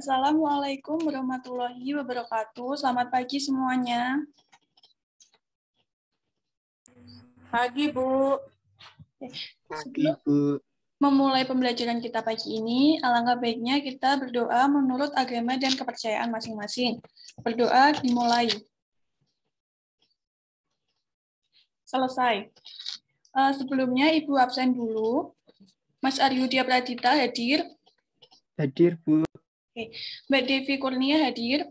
Assalamualaikum warahmatullahi wabarakatuh. Selamat pagi semuanya. Pagi, Bu. Sebelum memulai pembelajaran kita pagi ini, alangkah baiknya kita berdoa menurut agama dan kepercayaan masing-masing. Berdoa dimulai. Selesai. Sebelumnya Ibu absen dulu. Mas Aryudia Pradita hadir. Hadir, Bu. Oke. Mbak Devi Kurnia hadir.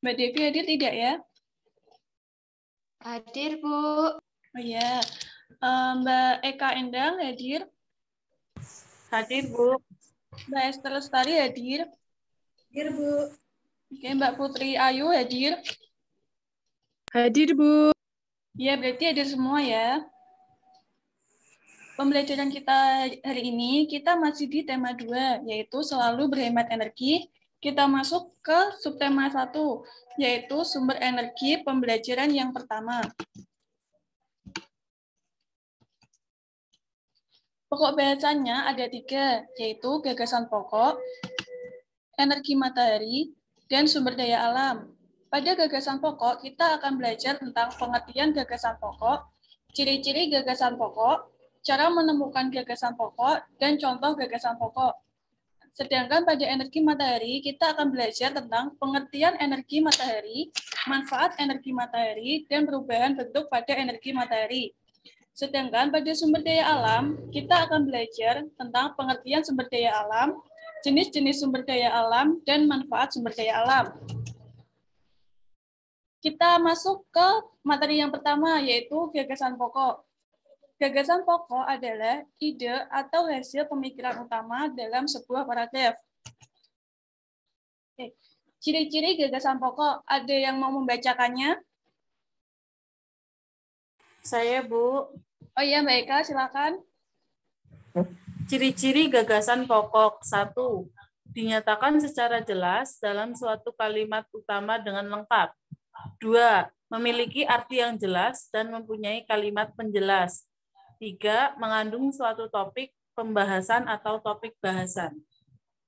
Mbak Devi hadir tidak ya? Hadir, Bu. Oh ya. Mbak Eka Endang hadir. Hadir, Bu. Mbak Esther Lestari hadir. Hadir, Bu. Oke, Mbak Putri Ayu hadir. Hadir, Bu. Ya, berarti hadir semua ya. Pembelajaran kita hari ini, kita masih di tema 2, yaitu selalu berhemat energi. Kita masuk ke subtema 1, yaitu sumber energi pembelajaran yang pertama. Pokok bahasannya ada 3, yaitu gagasan pokok, energi matahari, dan sumber daya alam. Pada gagasan pokok, kita akan belajar tentang pengertian gagasan pokok, ciri-ciri gagasan pokok, cara menemukan gagasan pokok, dan contoh gagasan pokok. Sedangkan pada energi matahari, kita akan belajar tentang pengertian energi matahari, manfaat energi matahari, dan perubahan bentuk pada energi matahari. Sedangkan pada sumber daya alam, kita akan belajar tentang pengertian sumber daya alam, jenis-jenis sumber daya alam, dan manfaat sumber daya alam. Kita masuk ke materi yang pertama, yaitu gagasan pokok. Gagasan pokok adalah ide atau hasil pemikiran utama dalam sebuah paragraf. Ciri-ciri gagasan pokok, ada yang mau membacakannya? Saya, Bu. Oh iya, Mbak Eka, silakan. Ciri-ciri gagasan pokok. 1. Dinyatakan secara jelas dalam suatu kalimat utama dengan lengkap. 2. Memiliki arti yang jelas dan mempunyai kalimat penjelas. 3. Mengandung suatu topik pembahasan atau topik bahasan.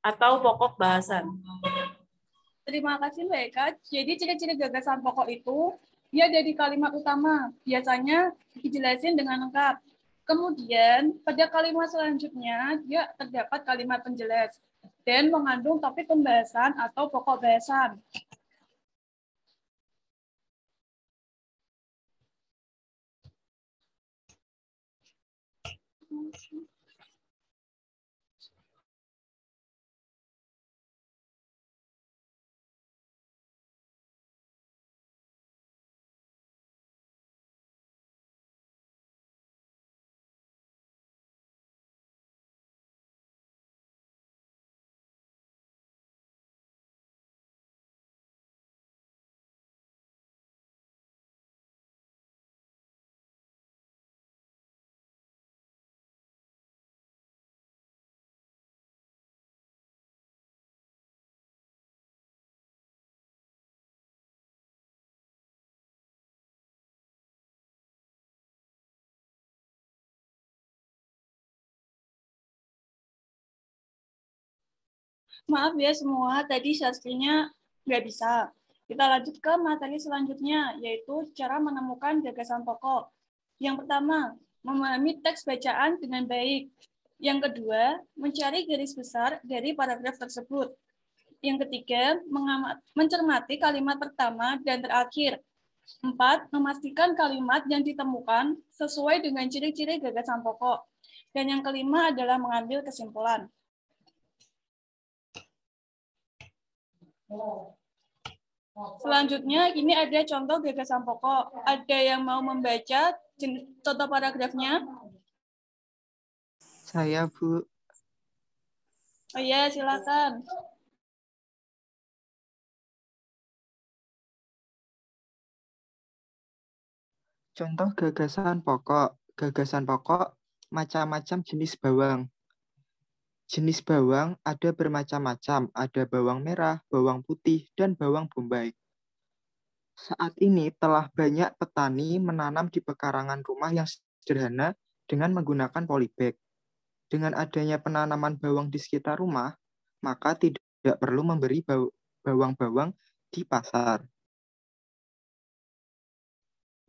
Atau pokok bahasan. Terima kasih, Mbak Eka. Jadi ciri-ciri gagasan pokok itu, dia ada di kalimat utama. Biasanya dijelasin dengan lengkap. Kemudian, pada kalimat selanjutnya, dia terdapat kalimat penjelas dan mengandung topik pembahasan atau pokok bahasan. Maaf ya semua, tadi sharingnya nggak bisa. Kita lanjut ke materi selanjutnya, yaitu cara menemukan gagasan pokok. Yang pertama, memahami teks bacaan dengan baik. Yang kedua, mencari garis besar dari paragraf tersebut. Yang ketiga, mencermati kalimat pertama dan terakhir. 4. Memastikan kalimat yang ditemukan sesuai dengan ciri-ciri gagasan pokok. Dan yang kelima adalah mengambil kesimpulan. Selanjutnya, ini ada contoh gagasan pokok. Ada yang mau membaca contoh paragrafnya? Saya, Bu. Oh iya, silakan. Contoh gagasan pokok. Gagasan pokok, macam-macam jenis bawang. Jenis bawang ada bermacam-macam, ada bawang merah, bawang putih, dan bawang bombay. Saat ini telah banyak petani menanam di pekarangan rumah yang sederhana dengan menggunakan polybag. Dengan adanya penanaman bawang di sekitar rumah, maka tidak perlu memberi bawang-bawang di pasar.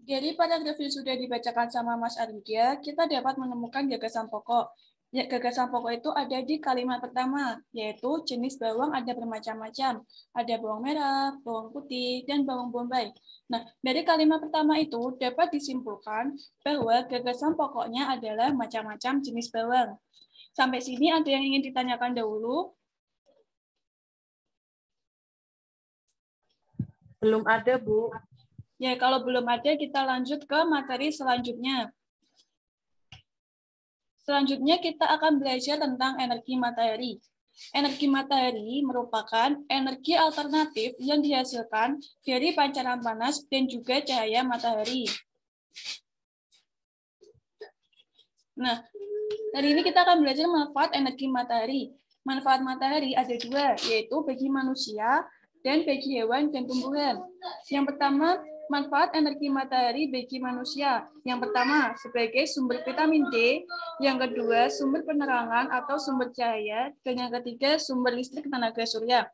Dari paragraf yang sudah dibacakan sama Mas Arya, kita dapat menemukan gagasan pokok. Ya, gagasan pokok itu ada di kalimat pertama, yaitu jenis bawang ada bermacam-macam. Ada bawang merah, bawang putih, dan bawang bombay. Nah, dari kalimat pertama itu dapat disimpulkan bahwa gagasan pokoknya adalah macam-macam jenis bawang. Sampai sini ada yang ingin ditanyakan dahulu? Belum ada, Bu. Ya, kalau belum ada, kita lanjut ke materi selanjutnya. Selanjutnya kita akan belajar tentang energi matahari. Energi matahari merupakan energi alternatif yang dihasilkan dari pancaran panas dan juga cahaya matahari. Nah, hari ini kita akan belajar manfaat energi matahari. Manfaat matahari ada dua, yaitu bagi manusia dan bagi hewan dan tumbuhan. Yang pertama, manfaat energi matahari bagi manusia. Yang pertama, sebagai sumber vitamin D. Yang kedua, sumber penerangan atau sumber cahaya. Dan yang ketiga, sumber listrik tenaga surya.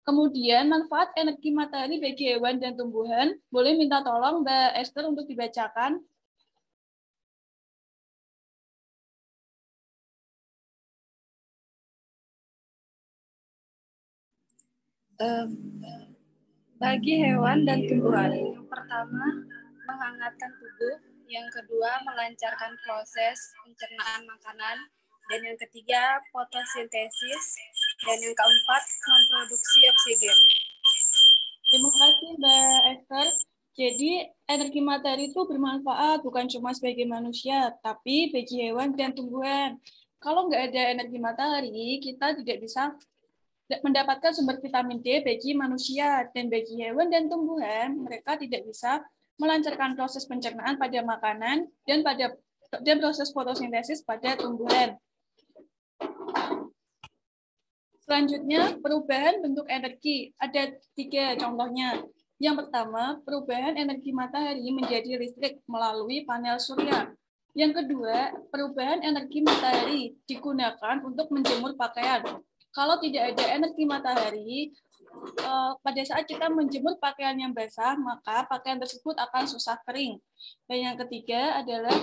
Kemudian, manfaat energi matahari bagi hewan dan tumbuhan. Boleh minta tolong Mbak Esther untuk dibacakan. Bagi hewan dan tumbuhan, yang pertama menghangatkan tubuh, yang kedua melancarkan proses pencernaan makanan, dan yang ketiga fotosintesis, dan yang keempat memproduksi oksigen. Terima kasih Mbak Esther. Jadi energi matahari itu bermanfaat bukan cuma sebagai manusia, tapi bagi hewan dan tumbuhan. Kalau nggak ada energi matahari, kita tidak bisa mendapatkan sumber vitamin D bagi manusia, dan bagi hewan dan tumbuhan, mereka tidak bisa melancarkan proses pencernaan pada makanan dan proses fotosintesis pada tumbuhan. Selanjutnya, perubahan bentuk energi. Ada 3 contohnya. Yang pertama, perubahan energi matahari menjadi listrik melalui panel surya. Yang kedua, perubahan energi matahari digunakan untuk menjemur pakaian. Kalau tidak ada energi matahari, pada saat kita menjemur pakaian yang basah, maka pakaian tersebut akan susah kering. Dan yang ketiga adalah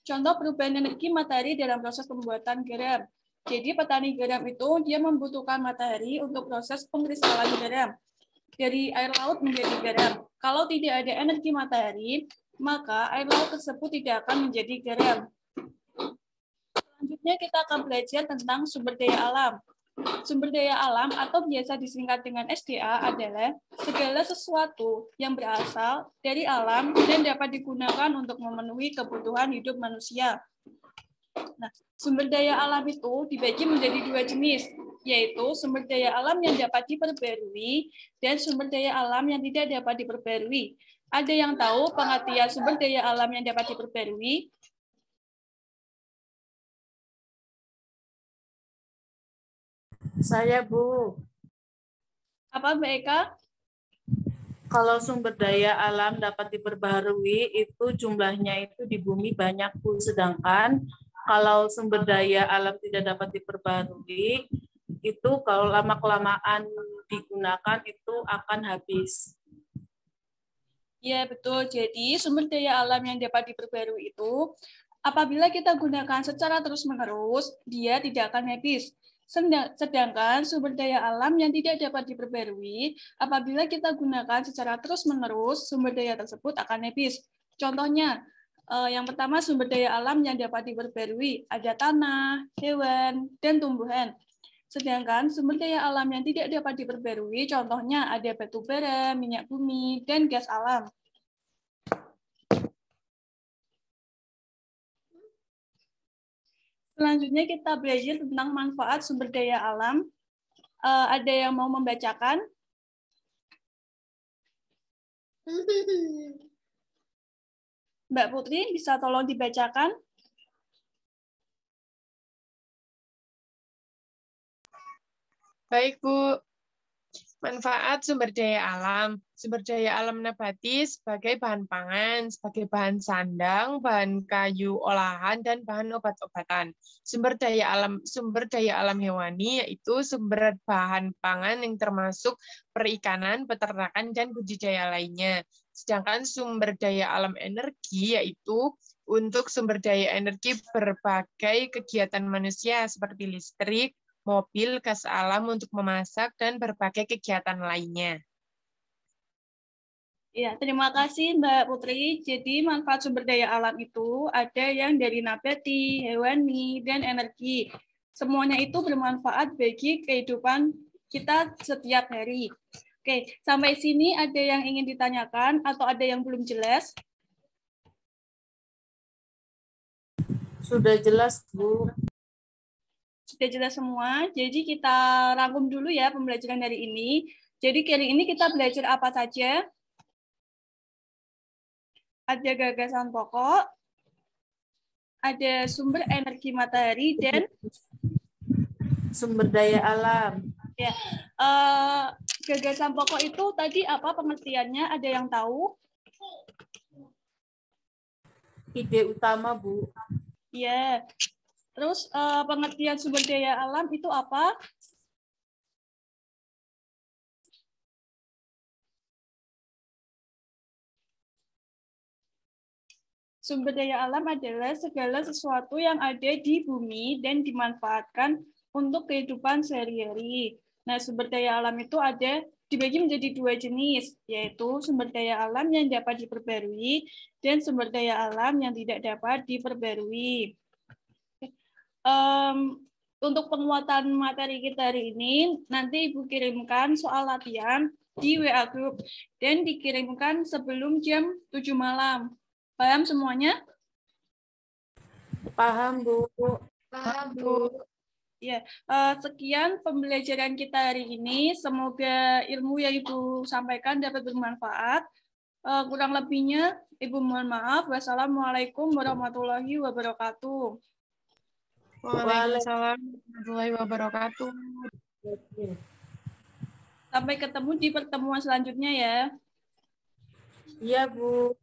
contoh perubahan energi matahari dalam proses pembuatan garam. Jadi petani garam itu dia membutuhkan matahari untuk proses pengkristalan garam dari air laut menjadi garam. Kalau tidak ada energi matahari, maka air laut tersebut tidak akan menjadi garam. Selanjutnya kita akan belajar tentang sumber daya alam. Sumber daya alam atau biasa disingkat dengan SDA adalah segala sesuatu yang berasal dari alam dan dapat digunakan untuk memenuhi kebutuhan hidup manusia. Nah, sumber daya alam itu dibagi menjadi 2 jenis, yaitu sumber daya alam yang dapat diperbarui dan sumber daya alam yang tidak dapat diperbarui. Ada yang tahu pengertian sumber daya alam yang dapat diperbarui? Saya, Bu. Apa Mbak Eka? Kalau sumber daya alam dapat diperbaharui, itu jumlahnya itu di bumi banyak, Bu. Sedangkan kalau sumber daya alam tidak dapat diperbaharui, itu kalau lama-kelamaan digunakan itu akan habis. Ya, betul. Jadi, sumber daya alam yang dapat diperbarui itu, apabila kita gunakan secara terus-menerus, dia tidak akan habis. Sedangkan sumber daya alam yang tidak dapat diperbarui, apabila kita gunakan secara terus-menerus, sumber daya tersebut akan habis. Contohnya, yang pertama sumber daya alam yang dapat diperbarui, ada tanah, hewan, dan tumbuhan. Sedangkan sumber daya alam yang tidak dapat diperbarui, contohnya ada batu bara, minyak bumi, dan gas alam. Selanjutnya kita belajar tentang manfaat sumber daya alam. Ada yang mau membacakan? Mbak Putri, bisa tolong dibacakan? Baik, Bu. Manfaat sumber daya alam. Sumber daya alam nabati sebagai bahan pangan, sebagai bahan sandang, bahan kayu olahan, dan bahan obat-obatan. Sumber daya alam hewani yaitu sumber bahan pangan yang termasuk perikanan, peternakan, dan budidaya lainnya. Sedangkan sumber daya alam energi yaitu untuk sumber daya energi berbagai kegiatan manusia seperti listrik, mobil, gas alam untuk memasak, dan berbagai kegiatan lainnya. Ya, terima kasih Mbak Putri. Jadi manfaat sumber daya alam itu ada yang dari nabati, hewani, dan energi. Semuanya itu bermanfaat bagi kehidupan kita setiap hari. Oke, sampai sini ada yang ingin ditanyakan atau ada yang belum jelas? Sudah jelas, Bu. Sudah jelas semua. Jadi kita rangkum dulu ya pembelajaran hari ini. Jadi kali ini kita belajar apa saja? Ada gagasan pokok, ada sumber energi matahari, dan sumber daya alam. Ya, gagasan pokok itu tadi apa pengertiannya? Ada yang tahu? Ide utama, Bu. Ya. Terus pengertian sumber daya alam itu apa? Sumber daya alam adalah segala sesuatu yang ada di bumi dan dimanfaatkan untuk kehidupan sehari-hari. Nah, sumber daya alam itu ada dibagi menjadi dua jenis, yaitu sumber daya alam yang dapat diperbarui dan sumber daya alam yang tidak dapat diperbarui. Untuk penguatan materi kita hari ini, nanti Ibu kirimkan soal latihan di WA Group dan dikirimkan sebelum jam 7 malam. Paham semuanya? Paham, Bu. Paham, Bu. Ya, sekian pembelajaran kita hari ini. Semoga ilmu yang Ibu sampaikan dapat bermanfaat. Kurang lebihnya, Ibu mohon maaf. Wassalamualaikum warahmatullahi wabarakatuh. Waalaikumsalam warahmatullahi wabarakatuh. Sampai ketemu di pertemuan selanjutnya ya. Iya, Bu.